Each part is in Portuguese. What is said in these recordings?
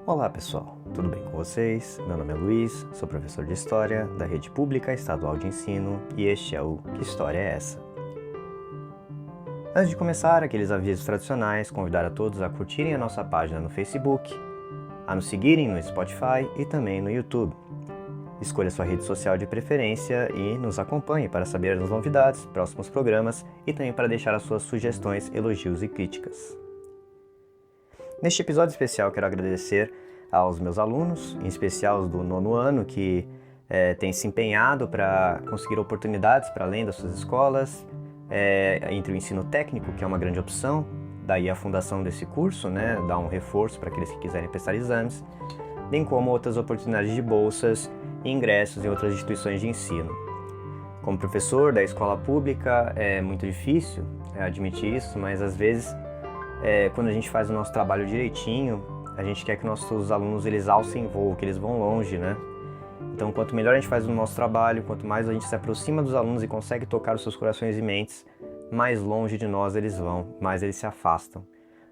Olá pessoal, tudo bem com vocês? Meu nome é Luiz, sou professor de História da Rede Pública Estadual de Ensino e este é o Que História é Essa? Antes de começar, aqueles avisos tradicionais, convidar a todos a curtirem a nossa página no Facebook, a nos seguirem no Spotify e também no YouTube. Escolha sua rede social de preferência e nos acompanhe para saber das novidades, próximos programas e também para deixar as suas sugestões, elogios e críticas. Neste episódio especial, quero agradecer aos meus alunos, em especial os do 9º ano, que têm se empenhado para conseguir oportunidades para além das suas escolas, entre o ensino técnico, que é uma grande opção, daí a fundação desse curso, dá um reforço para aqueles que quiserem prestar exames, bem como outras oportunidades de bolsas e ingressos em outras instituições de ensino. Como professor da escola pública, é muito difícil admitir isso, mas às vezes, quando a gente faz o nosso trabalho direitinho, a gente quer que nossos alunos eles alcem voo, que eles vão longe, Então, quanto melhor a gente faz o nosso trabalho, quanto mais a gente se aproxima dos alunos e consegue tocar os seus corações e mentes, mais longe de nós eles vão, mais eles se afastam.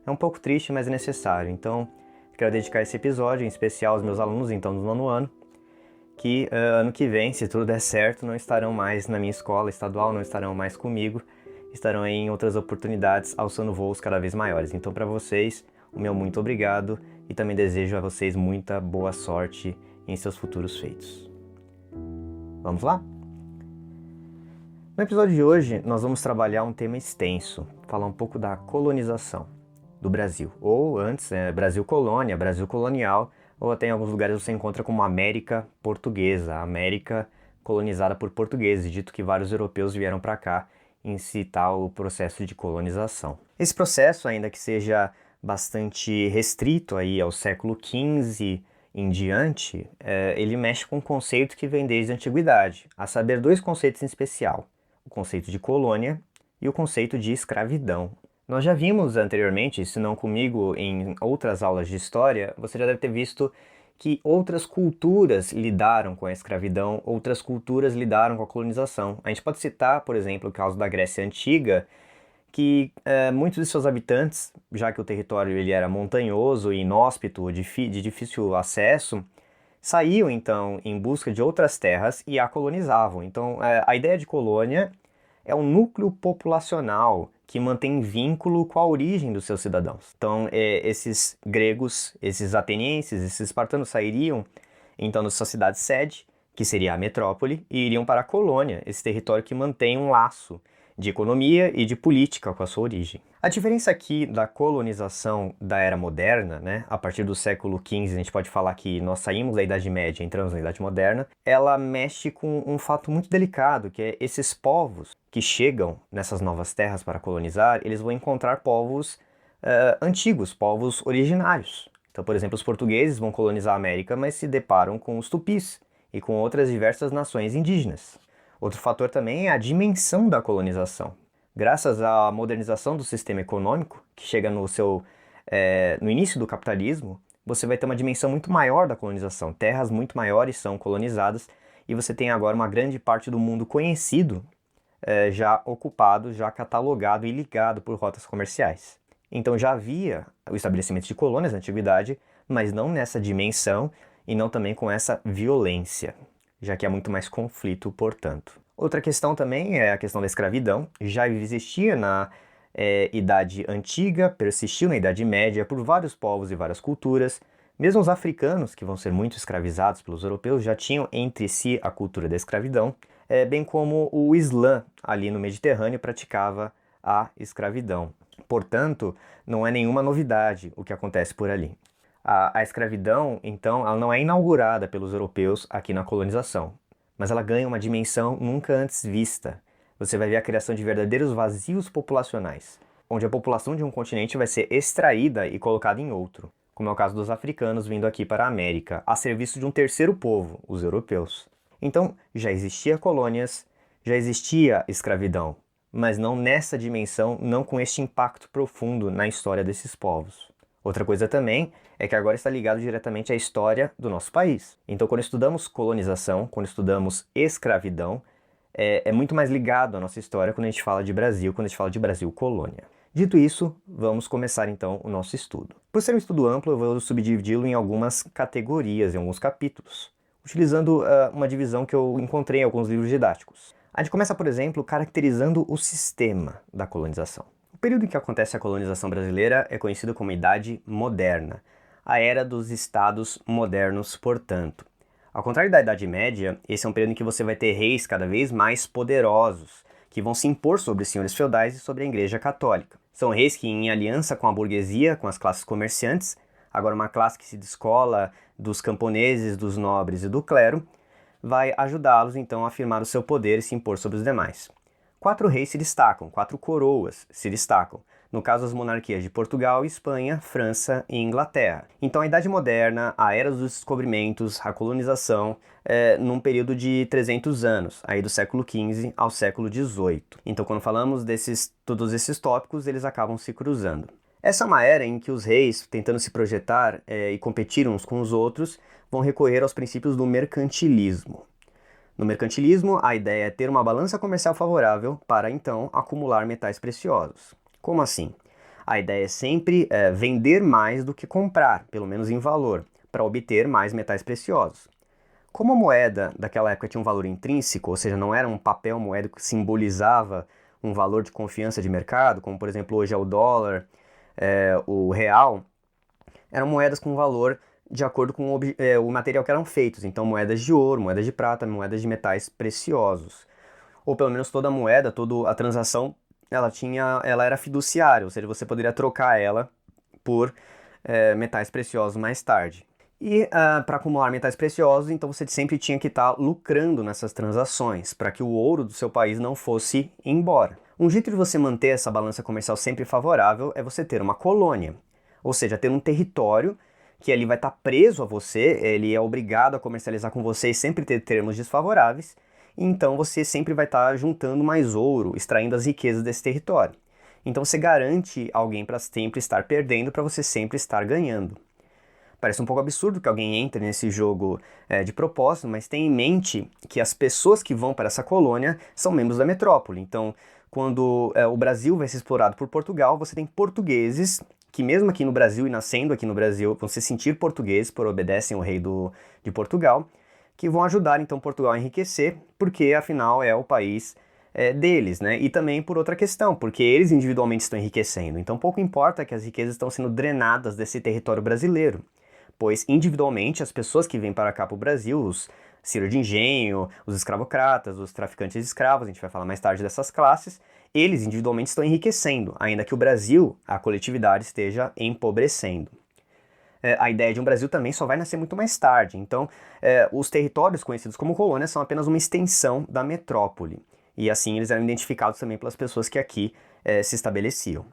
É um pouco triste, mas é necessário. Então, quero dedicar esse episódio, em especial aos meus alunos, então, do 9º ano, que ano que vem, se tudo der certo, não estarão mais na minha escola estadual, não estarão mais comigo, estarão em outras oportunidades, alçando voos cada vez maiores. Então, para vocês, o meu muito obrigado e também desejo a vocês muita boa sorte em seus futuros feitos. Vamos lá? No episódio de hoje, nós vamos trabalhar um tema extenso, falar um pouco da colonização do Brasil, ou antes, Brasil colônia, Brasil colonial, ou até em alguns lugares você encontra como América Portuguesa, América colonizada por portugueses, dito que vários europeus vieram para cá incitar o processo de colonização. Esse processo, ainda que seja bastante restrito aí ao século XV em diante, ele mexe com um conceito que vem desde a antiguidade, a saber, dois conceitos em especial, o conceito de colônia e o conceito de escravidão. Nós já vimos anteriormente, se não comigo, em outras aulas de história, você já deve ter visto que outras culturas lidaram com a escravidão, outras culturas lidaram com a colonização. A gente pode citar, por exemplo, o caso da Grécia Antiga, que muitos de seus habitantes, já que o território ele era montanhoso e inóspito, de difícil acesso, saíam então em busca de outras terras e a colonizavam. Então a ideia de colônia é um núcleo populacional que mantém vínculo com a origem dos seus cidadãos. Então esses gregos, esses atenienses, esses espartanos sairiam então da sua cidade-sede, que seria a metrópole, e iriam para a colônia, esse território que mantém um laço de economia e de política com a sua origem. A diferença aqui da colonização da Era Moderna, a partir do século XV, a gente pode falar que nós saímos da Idade Média e entramos na Idade Moderna, ela mexe com um fato muito delicado, que é esses povos que chegam nessas novas terras para colonizar, eles vão encontrar povos antigos, povos originários. Então, por exemplo, os portugueses vão colonizar a América, mas se deparam com os tupis e com outras diversas nações indígenas. Outro fator também é a dimensão da colonização. Graças à modernização do sistema econômico, que chega no início do capitalismo, você vai ter uma dimensão muito maior da colonização. Terras muito maiores são colonizadas e você tem agora uma grande parte do mundo conhecido já ocupado, já catalogado e ligado por rotas comerciais. Então já havia o estabelecimento de colônias na antiguidade, mas não nessa dimensão e não também com essa violência, já que há muito mais conflito, portanto. Outra questão também é a questão da escravidão. Já existia na Idade Antiga, persistiu na Idade Média por vários povos e várias culturas. Mesmo os africanos, que vão ser muito escravizados pelos europeus, já tinham entre si a cultura da escravidão, bem como o Islã, ali no Mediterrâneo, praticava a escravidão. Portanto, não é nenhuma novidade o que acontece por ali. A escravidão, então, ela não é inaugurada pelos europeus aqui na colonização, mas ela ganha uma dimensão nunca antes vista. Você vai ver a criação de verdadeiros vazios populacionais, onde a população de um continente vai ser extraída e colocada em outro, como é o caso dos africanos vindo aqui para a América, a serviço de um terceiro povo, os europeus. Então, já existia colônias, já existia escravidão, mas não nessa dimensão, não com este impacto profundo na história desses povos. Outra coisa também é que agora está ligado diretamente à história do nosso país. Então, quando estudamos colonização, quando estudamos escravidão, é muito mais ligado à nossa história quando a gente fala de Brasil, quando a gente fala de Brasil colônia. Dito isso, vamos começar então o nosso estudo. Por ser um estudo amplo, eu vou subdividi-lo em algumas categorias, em alguns capítulos, utilizando uma divisão que eu encontrei em alguns livros didáticos. A gente começa, por exemplo, caracterizando o sistema da colonização. O período em que acontece a colonização brasileira é conhecido como Idade Moderna, a era dos estados modernos, portanto. Ao contrário da Idade Média, esse é um período em que você vai ter reis cada vez mais poderosos, que vão se impor sobre os senhores feudais e sobre a Igreja Católica. São reis que, em aliança com a burguesia, com as classes comerciantes, agora uma classe que se descola dos camponeses, dos nobres e do clero, vai ajudá-los então a afirmar o seu poder e se impor sobre os demais. 4 reis se destacam, 4 coroas se destacam. No caso, as monarquias de Portugal, Espanha, França e Inglaterra. Então, a Idade Moderna, a Era dos Descobrimentos, a colonização, num período de 300 anos, aí do século XV ao século XVIII. Então, quando falamos todos esses tópicos, eles acabam se cruzando. Essa é uma era em que os reis, tentando se projetar e competir uns com os outros, vão recorrer aos princípios do mercantilismo. No mercantilismo, a ideia é ter uma balança comercial favorável para, então, acumular metais preciosos. Como assim? A ideia é sempre vender mais do que comprar, pelo menos em valor, para obter mais metais preciosos. Como a moeda daquela época tinha um valor intrínseco, ou seja, não era um papel moeda que simbolizava um valor de confiança de mercado, como por exemplo hoje é o dólar, o real, eram moedas com valor de acordo com o material que eram feitos, então moedas de ouro, moedas de prata, moedas de metais preciosos. Ou pelo menos toda moeda, toda a transação, ela era fiduciária, ou seja, você poderia trocar ela por metais preciosos mais tarde. E para acumular metais preciosos, então você sempre tinha que estar lucrando nessas transações, para que o ouro do seu país não fosse embora. Um jeito de você manter essa balança comercial sempre favorável é você ter uma colônia, ou seja, ter um território que ele vai estar preso a você, ele é obrigado a comercializar com você e sempre ter termos desfavoráveis, e então você sempre vai estar juntando mais ouro, extraindo as riquezas desse território. Então você garante alguém para sempre estar perdendo, para você sempre estar ganhando. Parece um pouco absurdo que alguém entre nesse jogo de propósito, mas tenha em mente que as pessoas que vão para essa colônia são membros da metrópole. Então, quando o Brasil vai ser explorado por Portugal, você tem portugueses que mesmo aqui no Brasil e nascendo aqui no Brasil, vão se sentir portugueses, por obedecem ao rei de Portugal, que vão ajudar então Portugal a enriquecer, porque afinal é o país deles, né? E também por outra questão, porque eles individualmente estão enriquecendo. Então pouco importa que as riquezas estão sendo drenadas desse território brasileiro, pois individualmente as pessoas que vêm para cá para o Brasil, os senhores de engenho, os escravocratas, os traficantes de escravos, a gente vai falar mais tarde dessas classes, eles individualmente estão enriquecendo, ainda que o Brasil, a coletividade, esteja empobrecendo. A ideia de um Brasil também só vai nascer muito mais tarde, então os territórios conhecidos como colônias são apenas uma extensão da metrópole, e assim eles eram identificados também pelas pessoas que aqui se estabeleciam.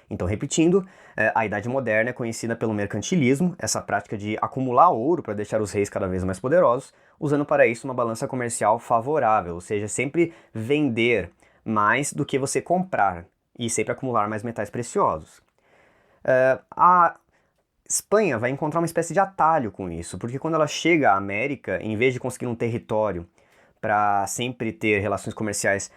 Então, repetindo, a Idade Moderna é conhecida pelo mercantilismo, essa prática de acumular ouro para deixar os reis cada vez mais poderosos, usando para isso uma balança comercial favorável, ou seja, sempre vender mais do que você comprar e sempre acumular mais metais preciosos. A Espanha vai encontrar uma espécie de atalho com isso, porque quando ela chega à América, em vez de conseguir um território para sempre ter relações comerciais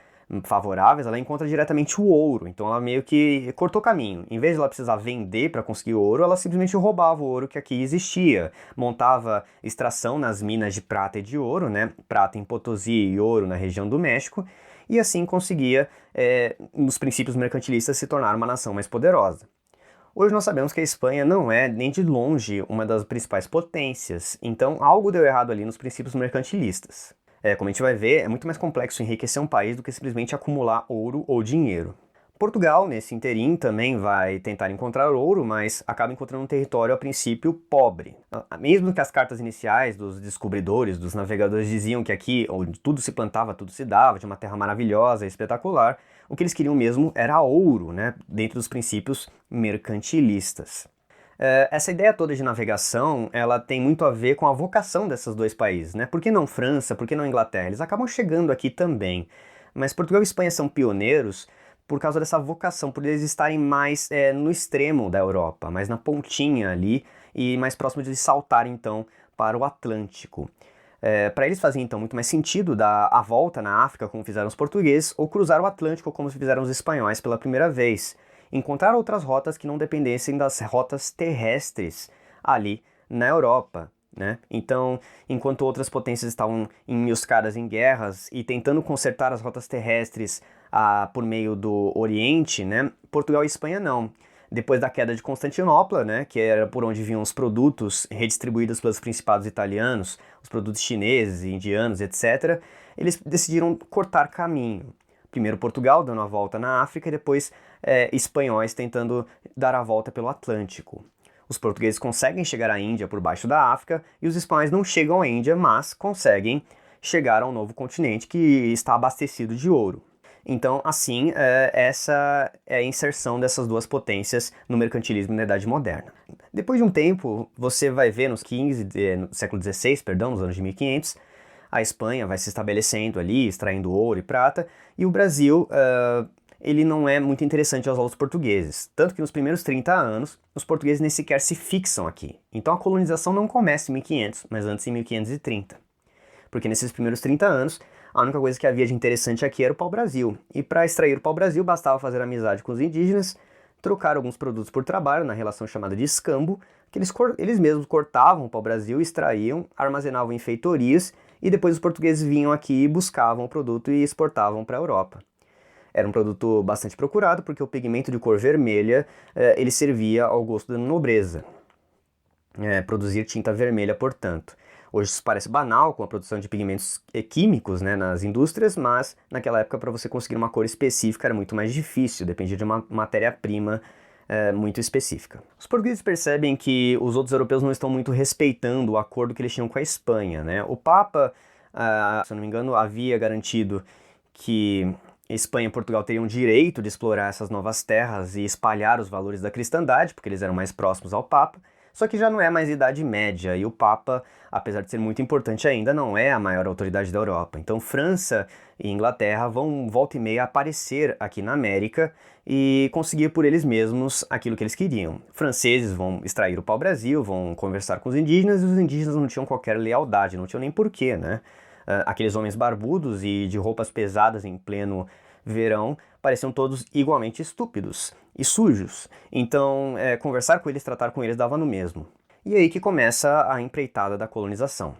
favoráveis, ela encontra diretamente o ouro, então ela meio que cortou caminho. Em vez de ela precisar vender para conseguir ouro, ela simplesmente roubava o ouro que aqui existia, montava extração nas minas de prata e de ouro, né? Prata em Potosí e ouro na região do México, e assim conseguia, nos princípios mercantilistas, se tornar uma nação mais poderosa. Hoje nós sabemos que a Espanha não é nem de longe uma das principais potências, então algo deu errado ali nos princípios mercantilistas. Como a gente vai ver, é muito mais complexo enriquecer um país do que simplesmente acumular ouro ou dinheiro. Portugal, nesse interim, também vai tentar encontrar ouro, mas acaba encontrando um território, a princípio, pobre. Mesmo que as cartas iniciais dos descobridores, dos navegadores diziam que aqui, onde tudo se plantava, tudo se dava, tinha uma terra maravilhosa e espetacular, o que eles queriam mesmo era ouro, né, dentro dos princípios mercantilistas. Essa ideia toda de navegação, ela tem muito a ver com a vocação desses dois países, né? Por que não França, por que não Inglaterra? Eles acabam chegando aqui também, mas Portugal e Espanha são pioneiros por causa dessa vocação, por eles estarem mais no extremo da Europa, mais na pontinha ali e mais próximo de saltar então para o Atlântico. Para eles fazia então muito mais sentido dar a volta na África, como fizeram os portugueses, ou cruzar o Atlântico, como fizeram os espanhóis pela primeira vez. Encontrar outras rotas que não dependessem das rotas terrestres ali na Europa, né? Então, enquanto outras potências estavam enroscadas em guerras e tentando consertar as rotas terrestres por meio do Oriente, né? Portugal e Espanha não. Depois da queda de Constantinopla, né, que era por onde vinham os produtos redistribuídos pelos principados italianos, os produtos chineses, indianos, etc., eles decidiram cortar caminho. Primeiro Portugal dando a volta na África e depois espanhóis tentando dar a volta pelo Atlântico. Os portugueses conseguem chegar à Índia por baixo da África e os espanhóis não chegam à Índia, mas conseguem chegar ao novo continente que está abastecido de ouro. Então, assim, essa é a inserção dessas duas potências no mercantilismo na Idade Moderna. Depois de um tempo, você vai ver no século XVI, nos anos de 1500, a Espanha vai se estabelecendo ali, extraindo ouro e prata, e o Brasil, ele não é muito interessante aos olhos portugueses. Tanto que nos primeiros 30 anos, os portugueses nem sequer se fixam aqui. Então a colonização não começa em 1500, mas antes em 1530. Porque nesses primeiros 30 anos, a única coisa que havia de interessante aqui era o pau-brasil. E para extrair o pau-brasil, bastava fazer amizade com os indígenas, trocar alguns produtos por trabalho, na relação chamada de escambo, que eles mesmos cortavam o pau-brasil, extraíam, armazenavam em feitorias, e depois os portugueses vinham aqui, buscavam o produto e exportavam para a Europa. Era um produto bastante procurado, porque o pigmento de cor vermelha, ele servia ao gosto da nobreza. Produzir tinta vermelha, portanto. Hoje isso parece banal com a produção de pigmentos químicos, né, nas indústrias, mas naquela época para você conseguir uma cor específica era muito mais difícil, dependia de uma matéria-prima muito específica. Os portugueses percebem que os outros europeus não estão muito respeitando o acordo que eles tinham com a Espanha, né? O Papa, se eu não me engano, havia garantido que Espanha e Portugal teriam direito de explorar essas novas terras e espalhar os valores da cristandade, porque eles eram mais próximos ao Papa. Só que já não é mais Idade Média, e o Papa, apesar de ser muito importante ainda, não é a maior autoridade da Europa. Então França e Inglaterra vão volta e meia aparecer aqui na América e conseguir por eles mesmos aquilo que eles queriam. Franceses vão extrair o pau-brasil, vão conversar com os indígenas, e os indígenas não tinham qualquer lealdade, não tinham nem porquê, né? Aqueles homens barbudos e de roupas pesadas em pleno verão pareciam todos igualmente estúpidos e sujos. Então, conversar com eles, tratar com eles dava no mesmo. E aí que começa a empreitada da colonização.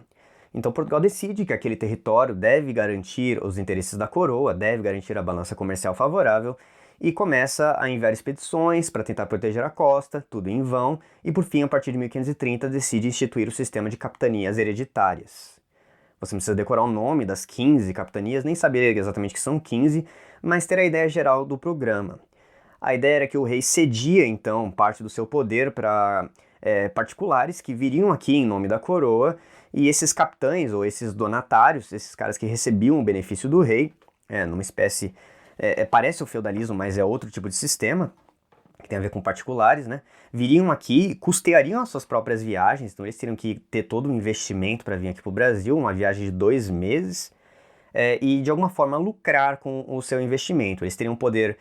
Então Portugal decide que aquele território deve garantir os interesses da coroa, deve garantir a balança comercial favorável, e começa a enviar expedições para tentar proteger a costa, tudo em vão, e por fim, a partir de 1530, decide instituir o sistema de capitanias hereditárias. Você não precisa decorar o nome das 15 capitanias, nem saber exatamente que são 15, mas ter a ideia geral do programa. A ideia era que o rei cedia, então, parte do seu poder para particulares que viriam aqui em nome da coroa, e esses capitães, ou esses donatários, esses caras que recebiam o benefício do rei, numa espécie... parece o feudalismo, mas é outro tipo de sistema, que tem a ver com particulares, né? Viriam aqui, custeariam as suas próprias viagens, então eles teriam que ter todo um investimento para vir aqui para o Brasil, uma viagem de 2 meses, e de alguma forma lucrar com o seu investimento. Eles teriam poder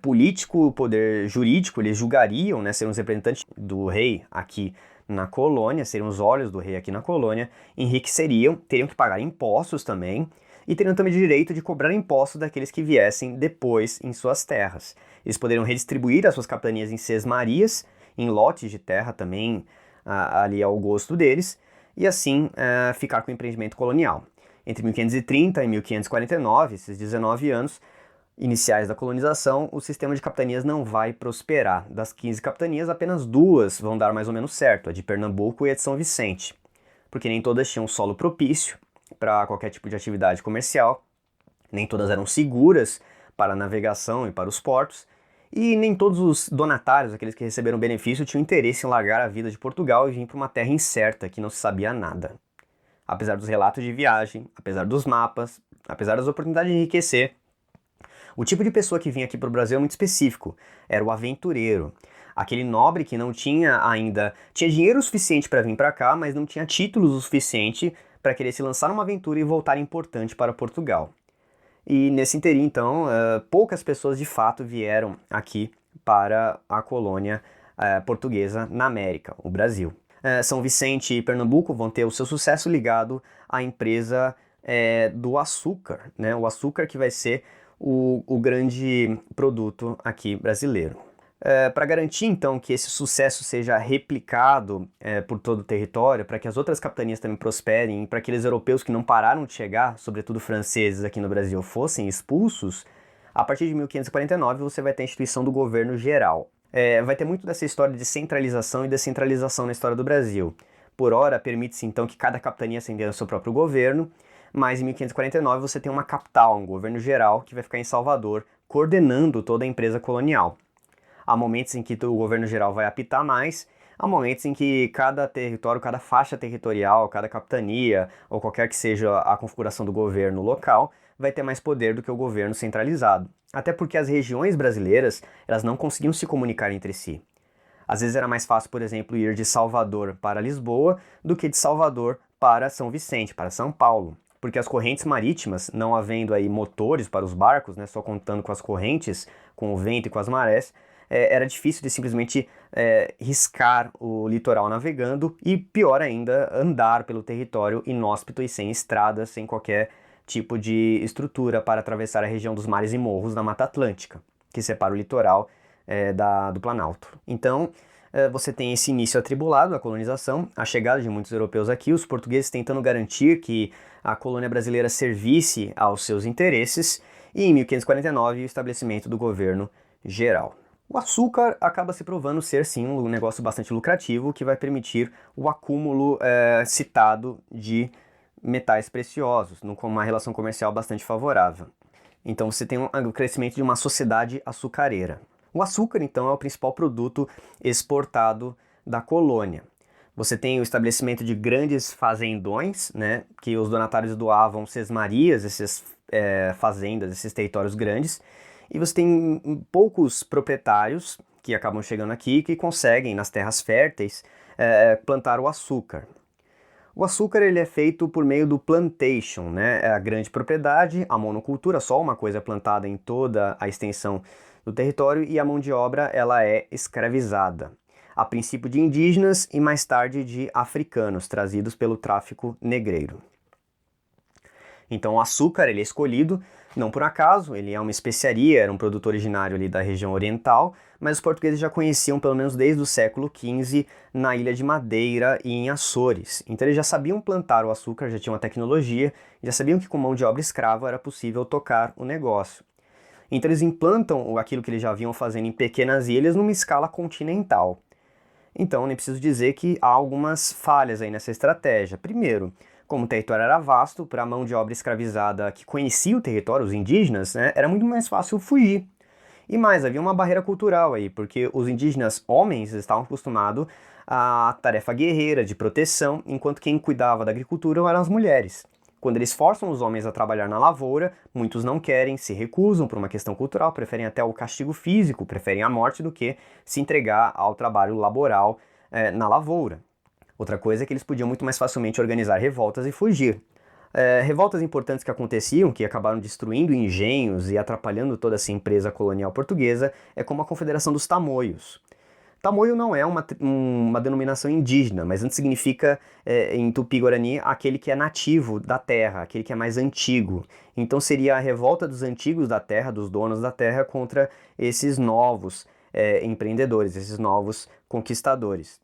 político, poder jurídico, eles julgariam, né, seriam os representantes do rei aqui na colônia, seriam os olhos do rei aqui na colônia, enriqueceriam, teriam que pagar impostos também, e teriam também o direito de cobrar impostos daqueles que viessem depois em suas terras. Eles poderiam redistribuir as suas capitanias em sesmarias, em lotes de terra também ali ao gosto deles, e assim ficar com o empreendimento colonial. Entre 1530 e 1549, esses 19 anos iniciais da colonização, o sistema de capitanias não vai prosperar. Das 15 capitanias, apenas 2 vão dar mais ou menos certo, a de Pernambuco e a de São Vicente, porque nem todas tinham solo propício para qualquer tipo de atividade comercial, nem todas eram seguras para a navegação e para os portos, e nem todos os donatários, aqueles que receberam benefício, tinham interesse em largar a vida de Portugal e vir para uma terra incerta que não se sabia nada. Apesar dos relatos de viagem, apesar dos mapas, apesar das oportunidades de enriquecer, o tipo de pessoa que vinha aqui para o Brasil é muito específico, era o aventureiro. Aquele nobre que não tinha ainda... tinha dinheiro suficiente para vir para cá, mas não tinha títulos o suficiente para querer se lançar numa aventura e voltar importante para Portugal. E nesse interim, então, poucas pessoas de fato vieram aqui para a colônia portuguesa na América, o Brasil. São Vicente e Pernambuco vão ter o seu sucesso ligado à empresa do açúcar, né? O açúcar que vai ser o grande produto aqui brasileiro. Para garantir, então, que esse sucesso seja replicado por todo o território, para que as outras capitanias também prosperem, para que aqueles europeus que não pararam de chegar, sobretudo franceses aqui no Brasil, fossem expulsos, a partir de 1549 você vai ter a instituição do governo geral. Vai ter muito dessa história de centralização e descentralização na história do Brasil. Por ora, permite-se então que cada capitania ascendesse o seu próprio governo, mas em 1549 você tem uma capital, um governo geral, que vai ficar em Salvador, coordenando toda a empresa colonial. Há momentos em que o governo geral vai apitar mais, há momentos em que cada território, cada faixa territorial, cada capitania, ou qualquer que seja a configuração do governo local, vai ter mais poder do que o governo centralizado. Até porque as regiões brasileiras, elas não conseguiam se comunicar entre si. Às vezes era mais fácil, por exemplo, ir de Salvador para Lisboa do que de Salvador para São Vicente, para São Paulo. Porque as correntes marítimas, não havendo aí motores para os barcos, né, só contando com as correntes, com o vento e com as marés, era difícil de simplesmente riscar o litoral navegando e, pior ainda, andar pelo território inóspito e sem estradas, sem qualquer tipo de estrutura para atravessar a região dos mares e morros da Mata Atlântica, que separa o litoral do Planalto. Então, você tem esse início atribulado da colonização, a chegada de muitos europeus aqui, os portugueses tentando garantir que a colônia brasileira servisse aos seus interesses, e em 1549 o estabelecimento do governo geral. O açúcar acaba se provando ser, sim, um negócio bastante lucrativo que vai permitir o acúmulo citado de metais preciosos, com uma relação comercial bastante favorável. Então você tem o crescimento de uma sociedade açucareira. O açúcar, então, é o principal produto exportado da colônia. Você tem o estabelecimento de grandes fazendões, né, que os donatários doavam sesmarias, essas fazendas, esses territórios grandes, e você tem poucos proprietários que acabam chegando aqui que conseguem, nas terras férteis, plantar o açúcar. O açúcar ele é feito por meio do plantation, né? É a grande propriedade, a monocultura, só uma coisa plantada em toda a extensão do território, e a mão de obra ela é escravizada. A princípio de indígenas e mais tarde de africanos, trazidos pelo tráfico negreiro. Então o açúcar ele é escolhido não por acaso, ele é uma especiaria, era um produto originário ali da região oriental, mas os portugueses já conheciam pelo menos desde o século XV na Ilha de Madeira e em Açores. Então eles já sabiam plantar o açúcar, já tinham a tecnologia, já sabiam que com mão de obra escrava era possível tocar o negócio. Então eles implantam aquilo que eles já vinham fazendo em pequenas ilhas numa escala continental. Então nem preciso dizer que há algumas falhas aí nessa estratégia. Primeiro, como o território era vasto, para a mão de obra escravizada que conhecia o território, os indígenas, né, era muito mais fácil fugir. E mais, havia uma barreira cultural aí, porque os indígenas homens estavam acostumados à tarefa guerreira, de proteção, enquanto quem cuidava da agricultura eram as mulheres. Quando eles forçam os homens a trabalhar na lavoura, muitos não querem, se recusam por uma questão cultural, preferem até o castigo físico, preferem a morte do que se entregar ao trabalho laboral na lavoura. Outra coisa é que eles podiam muito mais facilmente organizar revoltas e fugir. Revoltas importantes que aconteciam, que acabaram destruindo engenhos e atrapalhando toda essa empresa colonial portuguesa, é como a Confederação dos Tamoios. Tamoio não é uma denominação indígena, mas antes significa, em Tupi-Guarani, aquele que é nativo da terra, aquele que é mais antigo. Então seria a revolta dos antigos da terra, dos donos da terra, contra esses novos empreendedores, esses novos conquistadores.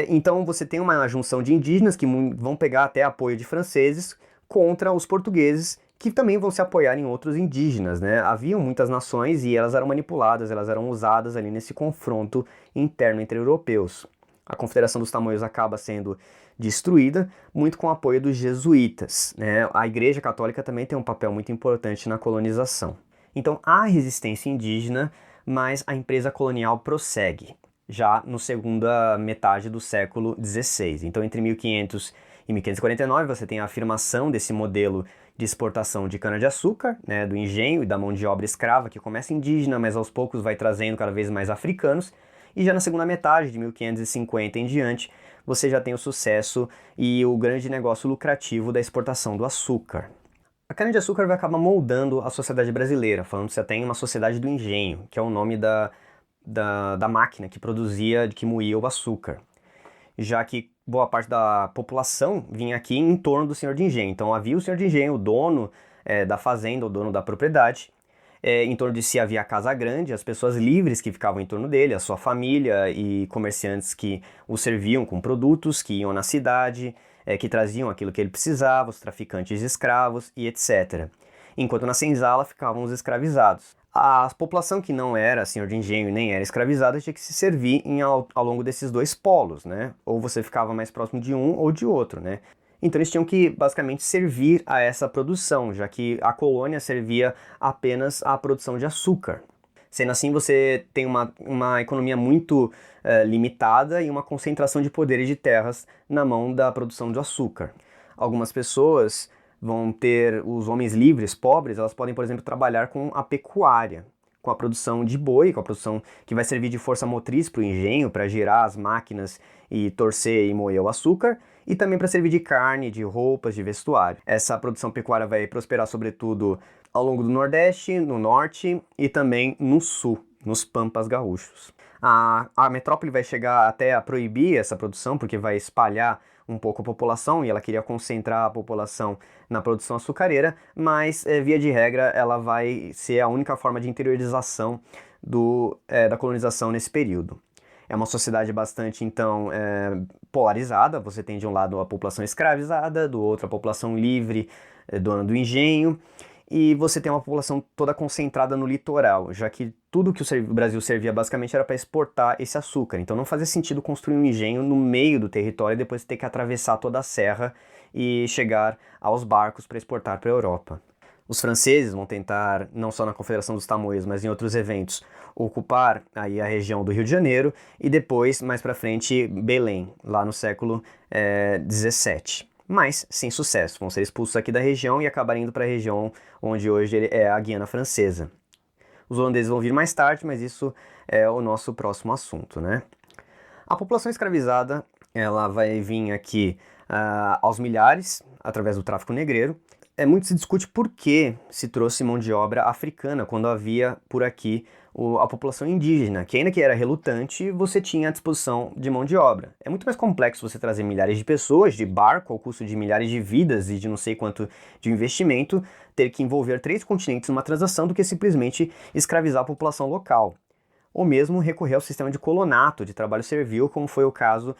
Então você tem uma junção de indígenas que vão pegar até apoio de franceses contra os portugueses, que também vão se apoiar em outros indígenas, né? Haviam muitas nações e elas eram manipuladas, elas eram usadas ali nesse confronto interno entre europeus. A Confederação dos Tamoios acaba sendo destruída, muito com o apoio dos jesuítas, né? A Igreja Católica também tem um papel muito importante na colonização. Então há resistência indígena, mas a empresa colonial prossegue, já na segunda metade do século XVI. Então entre 1500 e 1549 você tem a afirmação desse modelo de exportação de cana-de-açúcar, né, do engenho e da mão de obra escrava, que começa indígena, mas aos poucos vai trazendo cada vez mais africanos, e já na segunda metade de 1550 em diante, você já tem o sucesso e o grande negócio lucrativo da exportação do açúcar. A cana-de-açúcar vai acabar moldando a sociedade brasileira, falando-se até em uma sociedade do engenho, que é o nome da máquina que produzia, que moía o açúcar. Já que boa parte da população vinha aqui em torno do senhor de engenho. Então havia o senhor de engenho, o dono da fazenda, o dono da propriedade. Em torno de si havia a casa grande, as pessoas livres que ficavam em torno dele, a sua família e comerciantes que o serviam com produtos, que iam na cidade, que traziam aquilo que ele precisava, os traficantes de escravos e etc. Enquanto na senzala ficavam os escravizados. A população que não era senhor de engenho nem era escravizada tinha que se servir ao longo desses dois polos, né? Ou você ficava mais próximo de um ou de outro, né? Então eles tinham que basicamente servir a essa produção, já que a colônia servia apenas à produção de açúcar. Sendo assim, você tem uma economia muito limitada e uma concentração de poderes de terras na mão da produção de açúcar. Algumas pessoas vão ter, os homens livres, pobres, elas podem, por exemplo, trabalhar com a pecuária, com a produção de boi, com a produção que vai servir de força motriz para o engenho, para girar as máquinas e torcer e moer o açúcar, e também para servir de carne, de roupas, de vestuário. Essa produção pecuária vai prosperar sobretudo ao longo do Nordeste, no Norte e também no Sul, nos Pampas gaúchos. A metrópole vai chegar até a proibir essa produção, porque vai espalhar um pouco a população, e ela queria concentrar a população na produção açucareira, mas, via de regra, ela vai ser a única forma de interiorização da colonização nesse período. É uma sociedade bastante, então, polarizada. Você tem de um lado a população escravizada, do outro a população livre, dona do engenho, e você tem uma população toda concentrada no litoral, já que tudo que o Brasil servia basicamente era para exportar esse açúcar. Então não fazia sentido construir um engenho no meio do território e depois ter que atravessar toda a serra e chegar aos barcos para exportar para a Europa. Os franceses vão tentar, não só na Confederação dos Tamoios, mas em outros eventos, ocupar aí a região do Rio de Janeiro e depois, mais para frente, Belém, lá no século XVII. Mas sem sucesso, vão ser expulsos aqui da região e acabarem indo para a região onde hoje é a Guiana Francesa. Os holandeses vão vir mais tarde, mas isso é o nosso próximo assunto, né? A população escravizada, ela vai vir aqui aos milhares, através do tráfico negreiro. Muito se discute por que se trouxe mão de obra africana quando havia por aqui a população indígena, que ainda que era relutante, você tinha à disposição de mão de obra. É muito mais complexo você trazer milhares de pessoas de barco ao custo de milhares de vidas e de não sei quanto de investimento, ter que envolver 3 continentes numa transação do que simplesmente escravizar a população local. Ou mesmo recorrer ao sistema de colonato, de trabalho servil, como foi o caso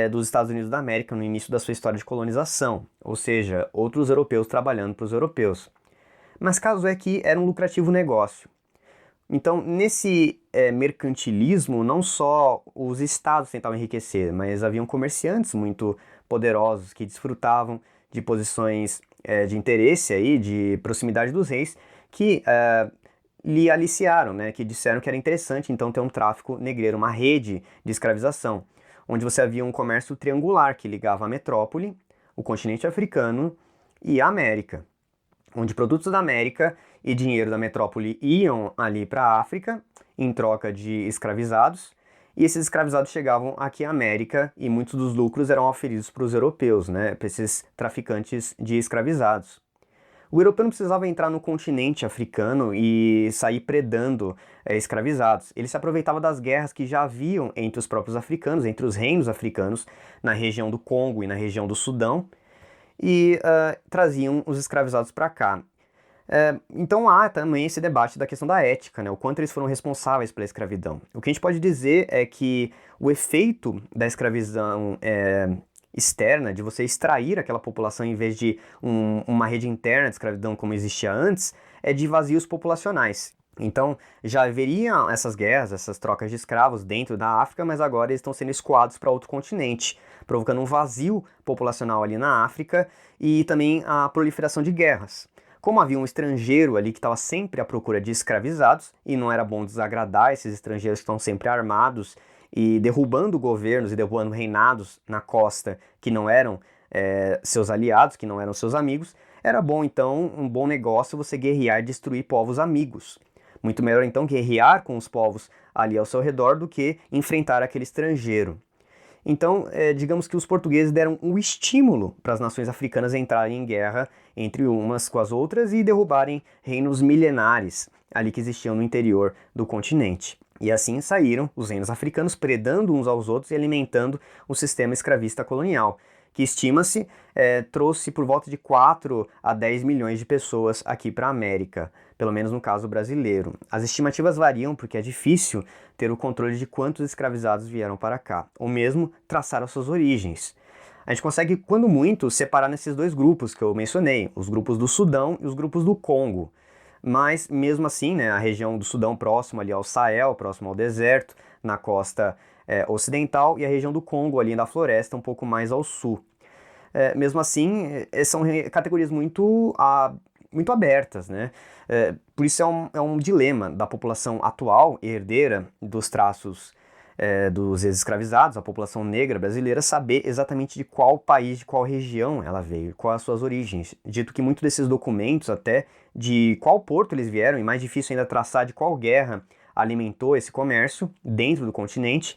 dos Estados Unidos da América no início da sua história de colonização, ou seja, outros europeus trabalhando para os europeus. Mas caso é que era um lucrativo negócio. Então, nesse mercantilismo, não só os estados tentavam enriquecer, mas haviam comerciantes muito poderosos que desfrutavam de posições de interesse, aí, de proximidade dos reis, que lhe aliciaram, né, que disseram que era interessante então ter um tráfico negreiro, uma rede de escravização, onde você havia um comércio triangular que ligava a metrópole, o continente africano e a América, onde produtos da América e dinheiro da metrópole iam ali para a África em troca de escravizados, e esses escravizados chegavam aqui à América e muitos dos lucros eram oferidos para os europeus, né, para esses traficantes de escravizados. O europeu não precisava entrar no continente africano e sair predando escravizados. Ele se aproveitava das guerras que já haviam entre os próprios africanos, entre os reinos africanos, na região do Congo e na região do Sudão, e traziam os escravizados para cá. Então há também esse debate da questão da ética, né? O quanto eles foram responsáveis pela escravidão. O que a gente pode dizer é que o efeito da escravidão externa, de você extrair aquela população em vez de uma rede interna de escravidão como existia antes, é de vazios populacionais. Então já haveriam essas guerras, essas trocas de escravos dentro da África, mas agora eles estão sendo escoados para outro continente, provocando um vazio populacional ali na África e também a proliferação de guerras. Como havia um estrangeiro ali que estava sempre à procura de escravizados, e não era bom desagradar esses estrangeiros que estão sempre armados e derrubando governos e derrubando reinados na costa que não eram seus aliados, que não eram seus amigos, era bom então, um bom negócio você guerrear e destruir povos amigos. Muito melhor então guerrear com os povos ali ao seu redor do que enfrentar aquele estrangeiro. Então, digamos que os portugueses deram um estímulo para as nações africanas entrarem em guerra entre umas com as outras e derrubarem reinos milenares ali que existiam no interior do continente. E assim saíram os reinos africanos predando uns aos outros e alimentando o sistema escravista colonial, que estima-se trouxe por volta de 4 a 10 milhões de pessoas aqui para a América, pelo menos no caso brasileiro. As estimativas variam porque é difícil ter o controle de quantos escravizados vieram para cá, ou mesmo traçar as suas origens. A gente consegue, quando muito, separar nesses dois grupos que eu mencionei, os grupos do Sudão e os grupos do Congo. Mas, mesmo assim, né, a região do Sudão próximo ali ao Sahel, próximo ao deserto, na costa ocidental, e a região do Congo ali na floresta, um pouco mais ao sul. Mesmo assim, são categorias muito abertas, né? Por isso é um dilema da população atual, herdeira dos traços dos ex-escravizados, a população negra brasileira, saber exatamente de qual país, de qual região ela veio, quais as suas origens. Dito que muitos desses documentos, até de qual porto eles vieram, e mais difícil ainda traçar de qual guerra alimentou esse comércio dentro do continente,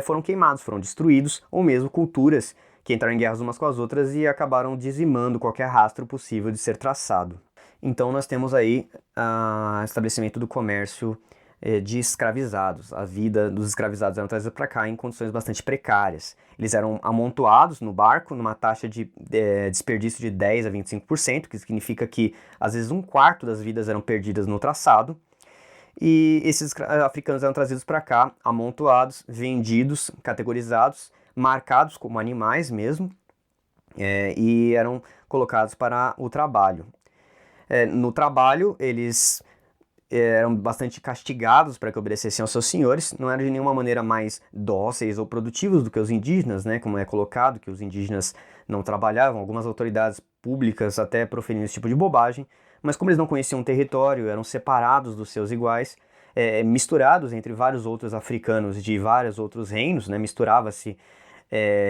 foram queimados, foram destruídos, ou mesmo culturas que entraram em guerras umas com as outras e acabaram dizimando qualquer rastro possível de ser traçado. Então nós temos aí o estabelecimento do comércio de escravizados. A vida dos escravizados era trazida para cá em condições bastante precárias. Eles eram amontoados no barco numa taxa de desperdício de 10 a 25%, que significa que às vezes um quarto das vidas eram perdidas no traçado. E esses africanos eram trazidos para cá, amontoados, vendidos, categorizados, marcados como animais mesmo, e eram colocados para o trabalho. No trabalho, eles eram bastante castigados para que obedecessem aos seus senhores, não eram de nenhuma maneira mais dóceis ou produtivos do que os indígenas, né, como é colocado, que os indígenas não trabalhavam, algumas autoridades públicas até proferiam esse tipo de bobagem, mas como eles não conheciam o território, eram separados dos seus iguais, misturados entre vários outros africanos de vários outros reinos, né, misturava-se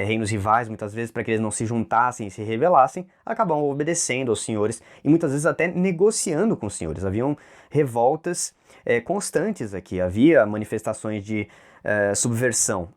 reinos rivais, muitas vezes, para que eles não se juntassem e se rebelassem, acabam obedecendo aos senhores e muitas vezes até negociando com os senhores. Haviam revoltas constantes aqui, havia manifestações de subversão,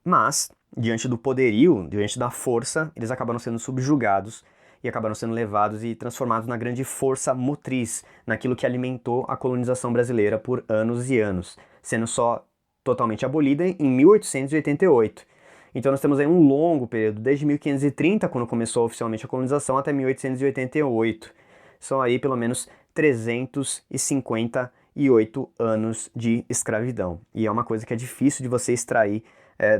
mas, diante do poderio, diante da força, eles acabaram sendo subjugados e acabaram sendo levados e transformados na grande força motriz, naquilo que alimentou a colonização brasileira por anos e anos, sendo só totalmente abolida em 1888. Então nós temos aí um longo período, desde 1530, quando começou oficialmente a colonização, até 1888. São aí pelo menos 358 anos de escravidão. E é uma coisa que é difícil de você extrair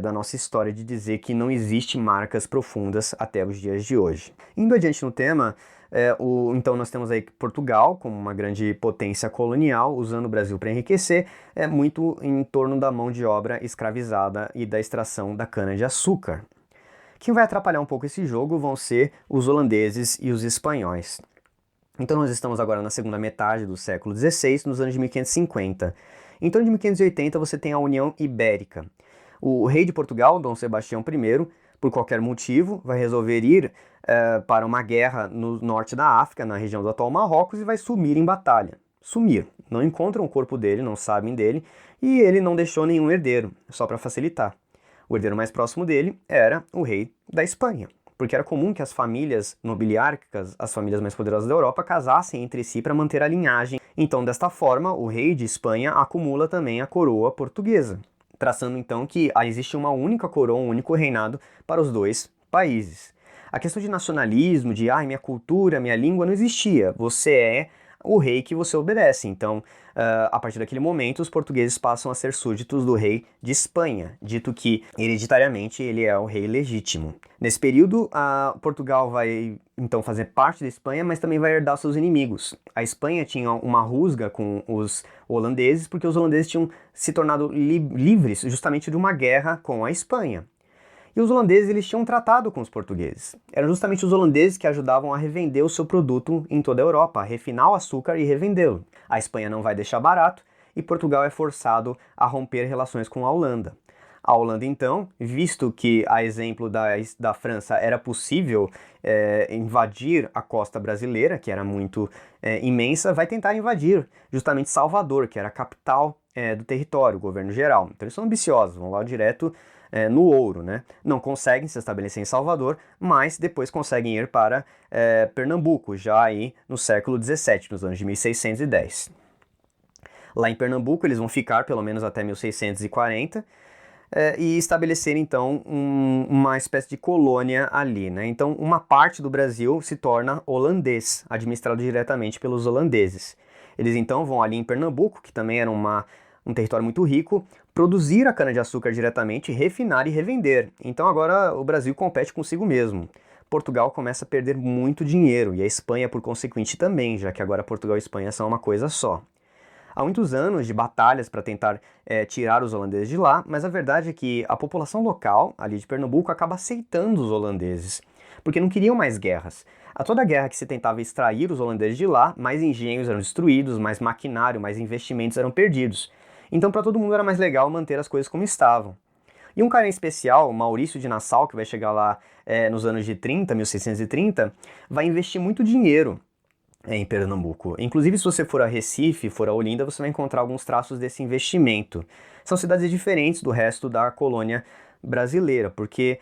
da nossa história, de dizer que não existe marcas profundas até os dias de hoje. Indo adiante no tema, então nós temos aí Portugal como uma grande potência colonial, usando o Brasil para enriquecer, muito em torno da mão de obra escravizada e da extração da cana-de-açúcar. Quem vai atrapalhar um pouco esse jogo vão ser os holandeses e os espanhóis. Então nós estamos agora na segunda metade do século XVI, nos anos de 1550. Em torno de 1580 você tem a União Ibérica. O rei de Portugal, Dom Sebastião I, por qualquer motivo, vai resolver ir para uma guerra no norte da África, na região do atual Marrocos, e vai sumir em batalha. Sumir. Não encontram o corpo dele, não sabem dele, e ele não deixou nenhum herdeiro, só para facilitar. O herdeiro mais próximo dele era o rei da Espanha, porque era comum que as famílias nobiliárquicas, as famílias mais poderosas da Europa, casassem entre si para manter a linhagem. Então, desta forma, o rei de Espanha acumula também a coroa portuguesa, traçando então que existe uma única coroa, um único reinado para os dois países. A questão de nacionalismo, de minha cultura, minha língua, não existia. Você é o rei que você obedece. Então, a partir daquele momento, os portugueses passam a ser súditos do rei de Espanha, dito que, hereditariamente, ele é o rei legítimo. Nesse período, Portugal vai, então, fazer parte da Espanha, mas também vai herdar seus inimigos. A Espanha tinha uma rusga com os holandeses, porque os holandeses tinham se tornado livres justamente de uma guerra com a Espanha. E os holandeses, eles tinham tratado com os portugueses. Eram justamente os holandeses que ajudavam a revender o seu produto em toda a Europa, a refinar o açúcar e revendê-lo. A Espanha não vai deixar barato e Portugal é forçado a romper relações com a Holanda. A Holanda, então, visto que, a exemplo da França, era possível invadir a costa brasileira, que era muito imensa, vai tentar invadir justamente Salvador, que era a capital do território, o governo geral. Então eles são ambiciosos, vão lá direto no ouro, né? Não conseguem se estabelecer em Salvador, mas depois conseguem ir para Pernambuco, já aí no século XVII, nos anos de 1610. Lá em Pernambuco eles vão ficar pelo menos até 1640, e estabelecer então uma espécie de colônia ali, né? Então uma parte do Brasil se torna holandês, administrado diretamente pelos holandeses. Eles então vão ali em Pernambuco, que também era um território muito rico, produzir a cana-de-açúcar diretamente, refinar e revender. Então agora o Brasil compete consigo mesmo. Portugal começa a perder muito dinheiro, e a Espanha por consequente também, já que agora Portugal e Espanha são uma coisa só. Há muitos anos de batalhas para tentar tirar os holandeses de lá, mas a verdade é que a população local, ali de Pernambuco, acaba aceitando os holandeses, porque não queriam mais guerras. A toda guerra que se tentava extrair os holandeses de lá, mais engenhos eram destruídos, mais maquinário, mais investimentos eram perdidos. Então para todo mundo era mais legal manter as coisas como estavam. E um cara em especial, Maurício de Nassau, que vai chegar lá nos anos de 30, 1630, vai investir muito dinheiro em Pernambuco. Inclusive, se você for a Recife, for a Olinda, você vai encontrar alguns traços desse investimento. São cidades diferentes do resto da colônia brasileira, porque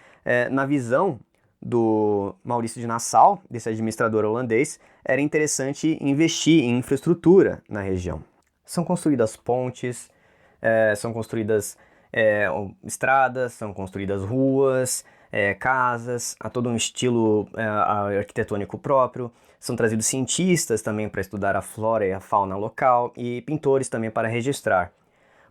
na visão do Maurício de Nassau, desse administrador holandês, era interessante investir em infraestrutura na região. São construídas pontes, são construídas estradas, são construídas ruas, casas, há todo um estilo arquitetônico próprio. São trazidos cientistas também para estudar a flora e a fauna local e pintores também para registrar.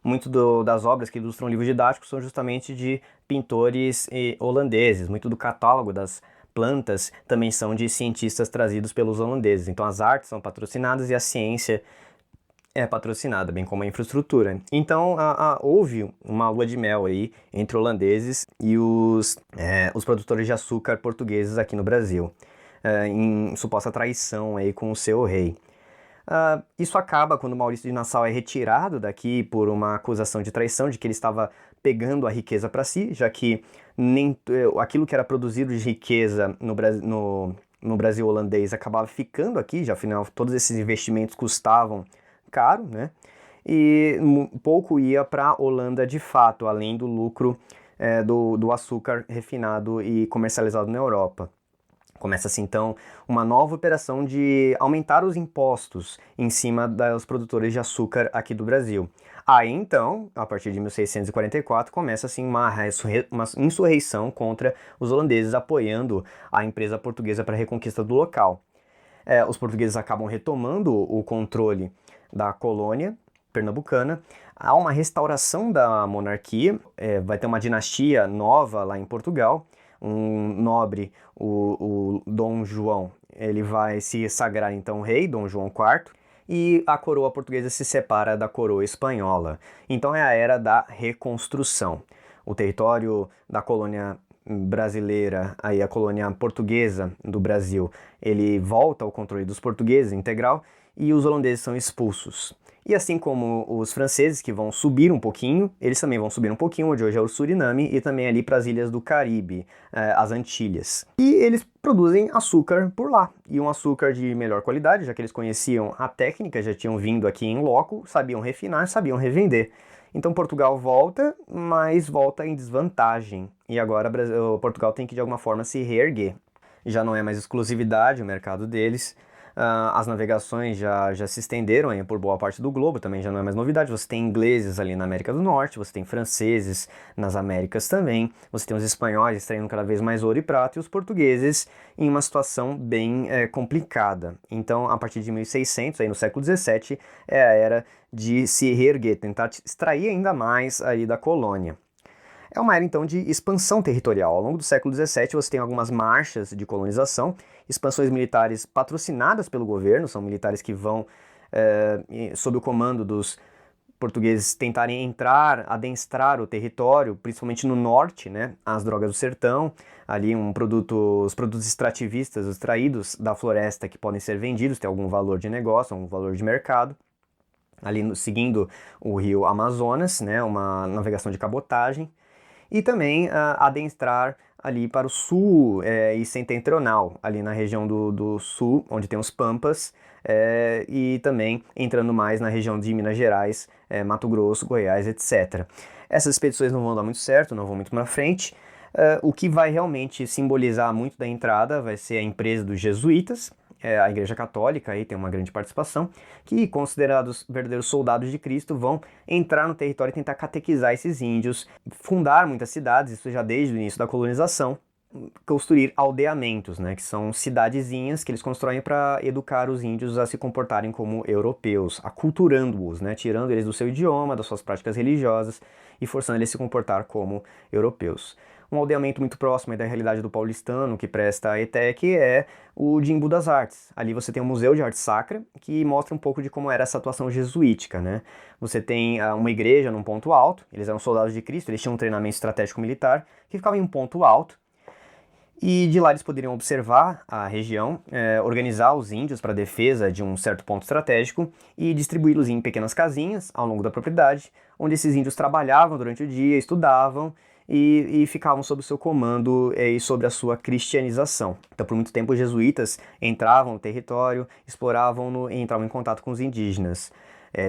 Muito das obras que ilustram livros didáticos são justamente de pintores holandeses. Muito do catálogo das plantas também são de cientistas trazidos pelos holandeses. Então as artes são patrocinadas e a ciência é patrocinada, bem como a infraestrutura. Então houve uma lua de mel aí entre holandeses e os produtores de açúcar portugueses aqui no Brasil, em suposta traição aí com o seu rei. Isso acaba quando Maurício de Nassau é retirado daqui por uma acusação de traição, de que ele estava pegando a riqueza para si, já que aquilo que era produzido de riqueza no Brasil holandês acabava ficando aqui, já afinal todos esses investimentos custavam caro, né? E pouco ia para a Holanda de fato, além do lucro do açúcar refinado e comercializado na Europa. Começa-se então uma nova operação de aumentar os impostos em cima dos produtores de açúcar aqui do Brasil. Aí então, a partir de 1644, começa assim uma insurreição contra os holandeses, apoiando a empresa portuguesa para a reconquista do local. Os portugueses acabam retomando o controle da colônia pernambucana. Há uma restauração da monarquia, vai ter uma dinastia nova lá em Portugal. Um nobre, o Dom João, ele vai se sagrar então rei, Dom João IV, e a coroa portuguesa se separa da coroa espanhola. Então é a era da reconstrução. O território da colônia brasileira, aí a colônia portuguesa do Brasil, ele volta ao controle dos portugueses integral e os holandeses são expulsos. E assim como os franceses, que vão subir um pouquinho, eles também vão subir um pouquinho, onde hoje é o Suriname, e também ali para as ilhas do Caribe, as Antilhas. E eles produzem açúcar por lá, e um açúcar de melhor qualidade, já que eles conheciam a técnica, já tinham vindo aqui em loco, sabiam refinar, sabiam revender. Então Portugal volta, mas volta em desvantagem. E agora Portugal tem que de alguma forma se reerguer. Já não é mais exclusividade o mercado deles. As navegações já se estenderam aí por boa parte do globo, também já não é mais novidade. Você tem ingleses ali na América do Norte, você tem franceses nas Américas também, você tem os espanhóis extraindo cada vez mais ouro e prata, e os portugueses em uma situação bem complicada. Então, a partir de 1600, aí no século XVII, é a era de se reerguer, tentar extrair ainda mais aí da colônia. É uma era, então, de expansão territorial. Ao longo do século XVII, você tem algumas marchas de colonização, expansões militares patrocinadas pelo governo, são militares que vão, sob o comando dos portugueses, tentarem entrar, adestrar o território, principalmente no norte, né, as drogas do sertão, ali os produtos extrativistas, extraídos da floresta que podem ser vendidos, tem algum valor de negócio, algum valor de mercado, ali seguindo o rio Amazonas, né, uma navegação de cabotagem, e também adentrar ali para o sul e setentrional, ali na região do sul, onde tem os Pampas, e também entrando mais na região de Minas Gerais, Mato Grosso, Goiás, etc. Essas expedições não vão dar muito certo, não vão muito para frente. O que vai realmente simbolizar muito da entrada vai ser a empresa dos jesuítas, a Igreja Católica aí tem uma grande participação, que, considerados verdadeiros soldados de Cristo, vão entrar no território e tentar catequizar esses índios, fundar muitas cidades, isso já desde o início da colonização, construir aldeamentos, né, que são cidadezinhas que eles constroem para educar os índios a se comportarem como europeus, aculturando-os, né, tirando eles do seu idioma, das suas práticas religiosas e forçando eles a se comportar como europeus. Um aldeamento muito próximo da realidade do paulistano, que presta a ETEC, é o de Embu das Artes. Ali você tem um museu de arte sacra, que mostra um pouco de como era essa atuação jesuítica, né? Você tem uma igreja num ponto alto, eles eram soldados de Cristo, eles tinham um treinamento estratégico militar, que ficava em um ponto alto, e de lá eles poderiam observar a região, organizar os índios para a defesa de um certo ponto estratégico e distribuí-los em pequenas casinhas ao longo da propriedade, onde esses índios trabalhavam durante o dia, estudavam, e ficavam sob o seu comando e sobre a sua cristianização. Então, por muito tempo, os jesuítas entravam no território, exploravam-no e entravam em contato com os indígenas.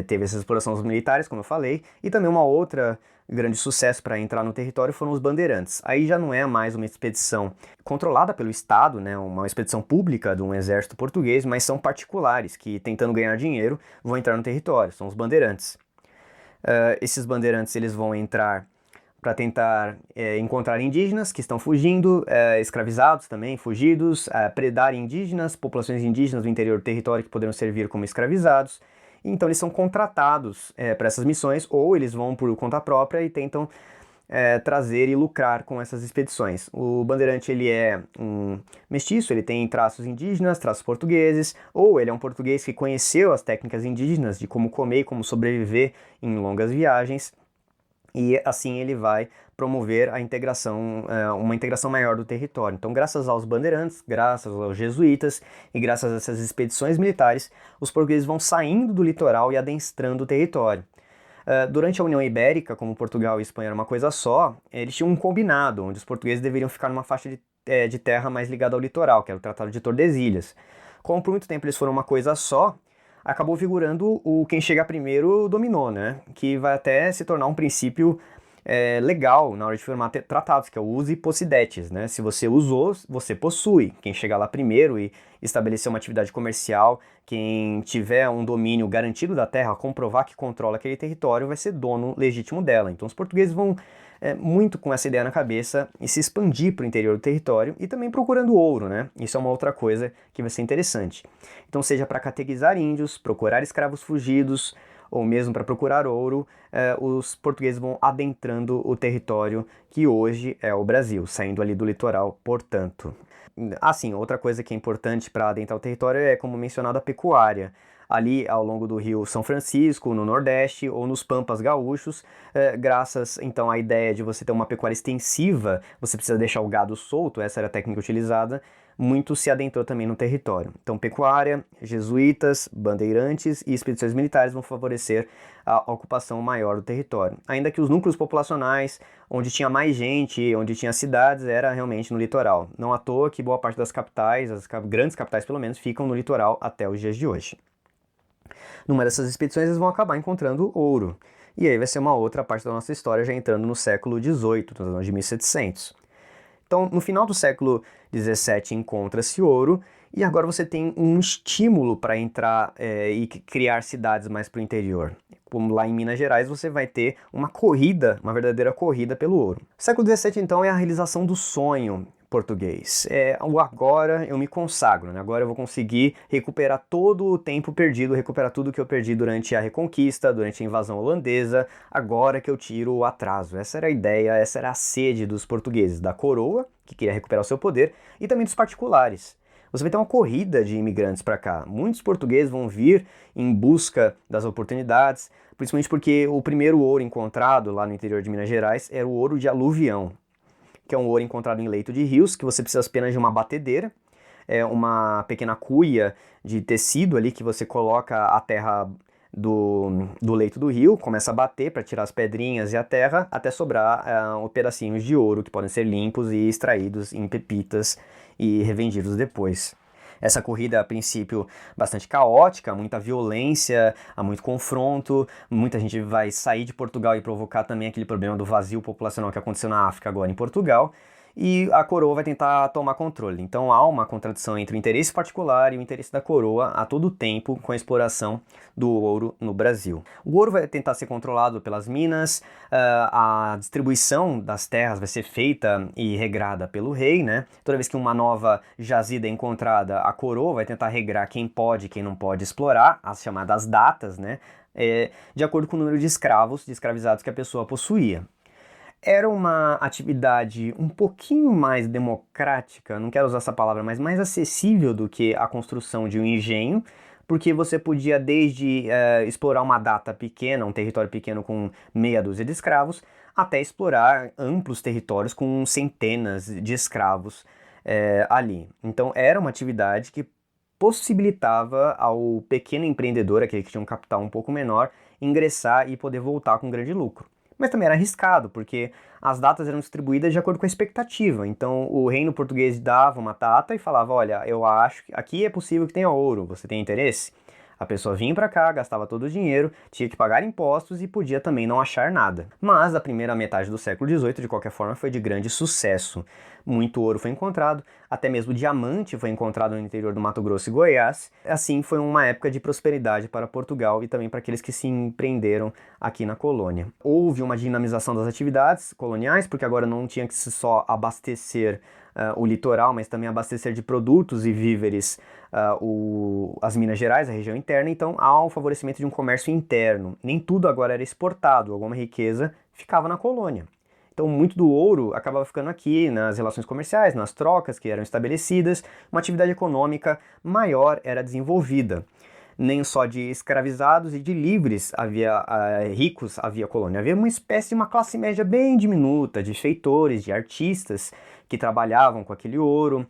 Teve essas explorações militares, como eu falei, e também uma outra grande sucesso para entrar no território foram os bandeirantes. Aí já não é mais uma expedição controlada pelo Estado, né, uma expedição pública de um exército português, mas são particulares que, tentando ganhar dinheiro, vão entrar no território, são os bandeirantes. Esses bandeirantes eles vão entrar para tentar encontrar indígenas que estão fugindo, escravizados também, fugidos, predar indígenas, populações indígenas do interior do território que poderiam servir como escravizados. Então eles são contratados para essas missões, ou eles vão por conta própria e tentam trazer e lucrar com essas expedições. O bandeirante ele é um mestiço, ele tem traços indígenas, traços portugueses, ou ele é um português que conheceu as técnicas indígenas de como comer e como sobreviver em longas viagens. E assim ele vai promover a integração, uma integração maior do território. Então, graças aos bandeirantes, graças aos jesuítas e graças a essas expedições militares, os portugueses vão saindo do litoral e adentrando o território. Durante a União Ibérica, como Portugal e Espanha era uma coisa só, eles tinham um combinado, onde os portugueses deveriam ficar numa faixa de terra mais ligada ao litoral, que era o Tratado de Tordesilhas. Como por muito tempo eles foram uma coisa só, acabou figurando o quem chega primeiro dominou, né? Que vai até se tornar um princípio legal na hora de firmar tratados, que é o usi possidetis, né? Se você usou, você possui. Quem chegar lá primeiro e estabelecer uma atividade comercial, quem tiver um domínio garantido da terra, comprovar que controla aquele território, vai ser dono legítimo dela. Então os portugueses vão muito com essa ideia na cabeça e se expandir para o interior do território e também procurando ouro, né? Isso é uma outra coisa que vai ser interessante. Então, seja para catequizar índios, procurar escravos fugidos, ou mesmo para procurar ouro, os portugueses vão adentrando o território que hoje é o Brasil, saindo ali do litoral, portanto. Assim, outra coisa que é importante para adentrar o território é, como mencionado, a pecuária. Ali ao longo do rio São Francisco, no Nordeste ou nos Pampas gaúchos, graças então à ideia de você ter uma pecuária extensiva, você precisa deixar o gado solto, essa era a técnica utilizada, muito se adentrou também no território. Então pecuária, jesuítas, bandeirantes e expedições militares vão favorecer a ocupação maior do território. Ainda que os núcleos populacionais, onde tinha mais gente, onde tinha cidades, era realmente no litoral. Não à toa que boa parte das capitais, as grandes capitais pelo menos, ficam no litoral até os dias de hoje. Numa dessas expedições eles vão acabar encontrando ouro. E aí vai ser uma outra parte da nossa história, já entrando no século XVIII, nos anos de 1700. Então, no final do século XVII encontra-se ouro, e agora você tem um estímulo para entrar e criar cidades mais para o interior. Como lá em Minas Gerais você vai ter uma corrida, uma verdadeira corrida pelo ouro. O século XVII então é a realização do sonho português. O agora eu me consagro, né? Agora eu vou conseguir recuperar todo o tempo perdido, recuperar tudo que eu perdi durante a Reconquista, durante a invasão holandesa, agora que eu tiro o atraso. Essa era a ideia, essa era a sede dos portugueses, da coroa, que queria recuperar o seu poder, e também dos particulares. Você vai ter uma corrida de imigrantes para cá. Muitos portugueses vão vir em busca das oportunidades, principalmente porque o primeiro ouro encontrado lá no interior de Minas Gerais era o ouro de aluvião, que é um ouro encontrado em leito de rios, que você precisa apenas de uma batedeira, uma pequena cuia de tecido ali que você coloca a terra do leito do rio, começa a bater para tirar as pedrinhas e a terra, até sobrar pedacinhos de ouro que podem ser limpos e extraídos em pepitas e revendidos depois. Essa corrida, a princípio, bastante caótica, muita violência, há muito confronto, muita gente vai sair de Portugal e provocar também aquele problema do vazio populacional que aconteceu na África agora em Portugal, e a coroa vai tentar tomar controle. Então há uma contradição entre o interesse particular e o interesse da coroa a todo tempo com a exploração do ouro no Brasil. O ouro vai tentar ser controlado pelas minas, a distribuição das terras vai ser feita e regrada pelo rei, né? Toda vez que uma nova jazida é encontrada, a coroa vai tentar regrar quem pode e quem não pode explorar, as chamadas datas, né? De acordo com o número de escravos, de escravizados que a pessoa possuía. Era uma atividade um pouquinho mais democrática, não quero usar essa palavra, mas mais acessível do que a construção de um engenho, porque você podia desde explorar uma data pequena, um território pequeno com meia dúzia de escravos, até explorar amplos territórios com centenas de escravos ali. Então era uma atividade que possibilitava ao pequeno empreendedor, aquele que tinha um capital um pouco menor, ingressar e poder voltar com grande lucro. Mas também era arriscado, porque as datas eram distribuídas de acordo com a expectativa. Então o reino português dava uma data e falava, olha, eu acho que aqui é possível que tenha ouro, você tem interesse? A pessoa vinha para cá, gastava todo o dinheiro, tinha que pagar impostos e podia também não achar nada. Mas a primeira metade do século XVIII, de qualquer forma, foi de grande sucesso. Muito ouro foi encontrado, até mesmo diamante foi encontrado no interior do Mato Grosso e Goiás. Assim, foi uma época de prosperidade para Portugal e também para aqueles que se empreenderam aqui na colônia. Houve uma dinamização das atividades coloniais, porque agora não tinha que só abastecer o litoral, mas também abastecer de produtos e víveres as Minas Gerais, a região interna. Então há um favorecimento de um comércio interno. Nem tudo agora era exportado, alguma riqueza ficava na colônia. Então muito do ouro acabava ficando aqui nas relações comerciais, nas trocas que eram estabelecidas, uma atividade econômica maior era desenvolvida. Nem só de escravizados e de livres havia ricos havia colônia, havia uma espécie de uma classe média bem diminuta, de feitores, de artistas que trabalhavam com aquele ouro,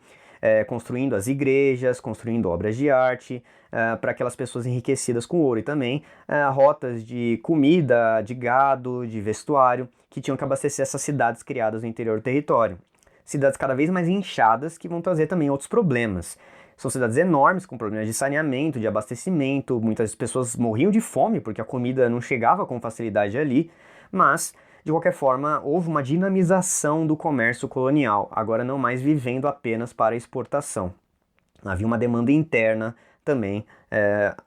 construindo as igrejas, construindo obras de arte, para aquelas pessoas enriquecidas com ouro, e também rotas de comida, de gado, de vestuário, que tinham que abastecer essas cidades criadas no interior do território. Cidades cada vez mais inchadas que vão trazer também outros problemas. São cidades enormes, com problemas de saneamento, de abastecimento, muitas pessoas morriam de fome porque a comida não chegava com facilidade ali, mas, de qualquer forma, houve uma dinamização do comércio colonial, agora não mais vivendo apenas para exportação. Havia uma demanda interna também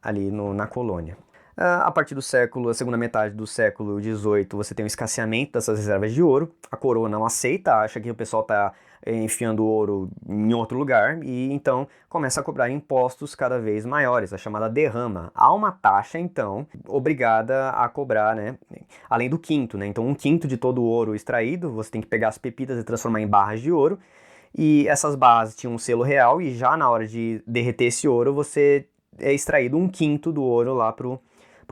ali na colônia. A partir do a segunda metade do século XVIII, você tem um escasseamento dessas reservas de ouro. A coroa não aceita, acha que o pessoal está enfiando ouro em outro lugar e então começa a cobrar impostos cada vez maiores, a chamada derrama. Há uma taxa, então, obrigada a cobrar, né? Além do quinto, né? Então, 1/5 de todo o ouro extraído, você tem que pegar as pepitas e transformar em barras de ouro. E essas barras tinham um selo real e já na hora de derreter esse ouro, você é extraído 1/5 do ouro lá para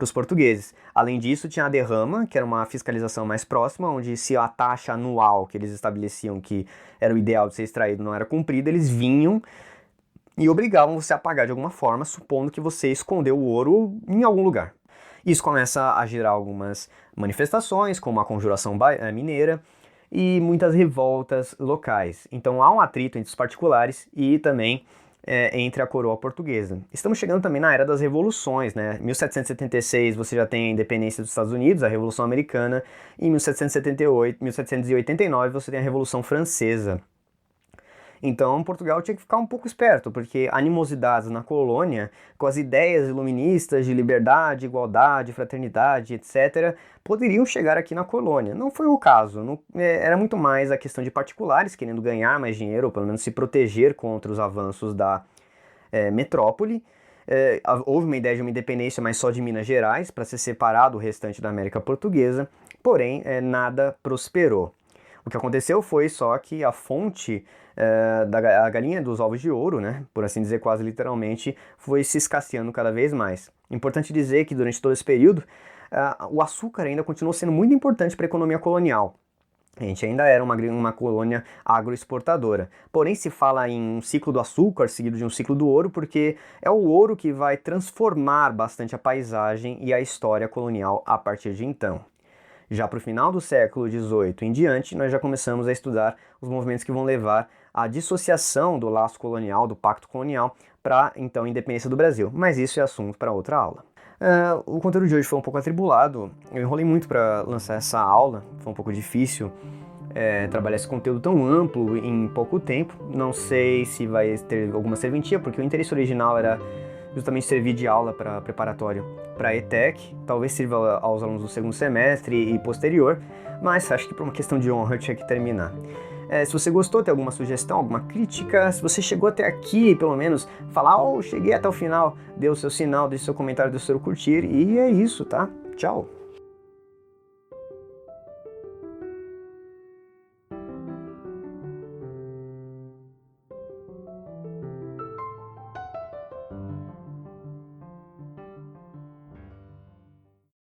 os portugueses. Além disso, tinha a derrama, que era uma fiscalização mais próxima, onde se a taxa anual que eles estabeleciam que era o ideal de ser extraído não era cumprida, eles vinham e obrigavam você a pagar de alguma forma, supondo que você escondeu o ouro em algum lugar. Isso começa a gerar algumas manifestações, como a Conjuração Mineira, e muitas revoltas locais. Então há um atrito entre os particulares e também entre a coroa portuguesa. Estamos chegando também na era das revoluções, né? Em 1776 você já tem a independência dos Estados Unidos, a Revolução Americana, e em 1789 você tem a Revolução Francesa. Então Portugal tinha que ficar um pouco esperto, porque animosidades na colônia, com as ideias iluministas de liberdade, igualdade, fraternidade, etc., poderiam chegar aqui na colônia. Não foi o caso, era muito mais a questão de particulares querendo ganhar mais dinheiro, ou pelo menos se proteger contra os avanços da metrópole. Houve uma ideia de uma independência, mas só de Minas Gerais, para ser separado do restante da América Portuguesa, porém nada prosperou. O que aconteceu foi só que a fonte da galinha dos ovos de ouro, né, por assim dizer, quase literalmente, foi se escasseando cada vez mais. Importante dizer que durante todo esse período, o açúcar ainda continuou sendo muito importante para a economia colonial. A gente ainda era uma colônia agroexportadora. Porém, se fala em um ciclo do açúcar seguido de um ciclo do ouro, porque é o ouro que vai transformar bastante a paisagem e a história colonial a partir de então. Já para o final do século XVIII em diante, nós já começamos a estudar os movimentos que vão levar a dissociação do laço colonial, do pacto colonial, para, então, a independência do Brasil. Mas isso é assunto para outra aula. O conteúdo de hoje foi um pouco atribulado, eu enrolei muito para lançar essa aula, foi um pouco difícil trabalhar esse conteúdo tão amplo em pouco tempo. Não sei se vai ter alguma serventia, porque o interesse original era justamente servir de aula para preparatório para a ETEC, talvez sirva aos alunos do segundo semestre e posterior, mas acho que por uma questão de honra eu tinha que terminar. Se você gostou, tem alguma sugestão, alguma crítica, se você chegou até aqui, pelo menos, falar, cheguei até o final, dê o seu sinal, deixe seu comentário, dê o seu curtir, e é isso, tá? Tchau!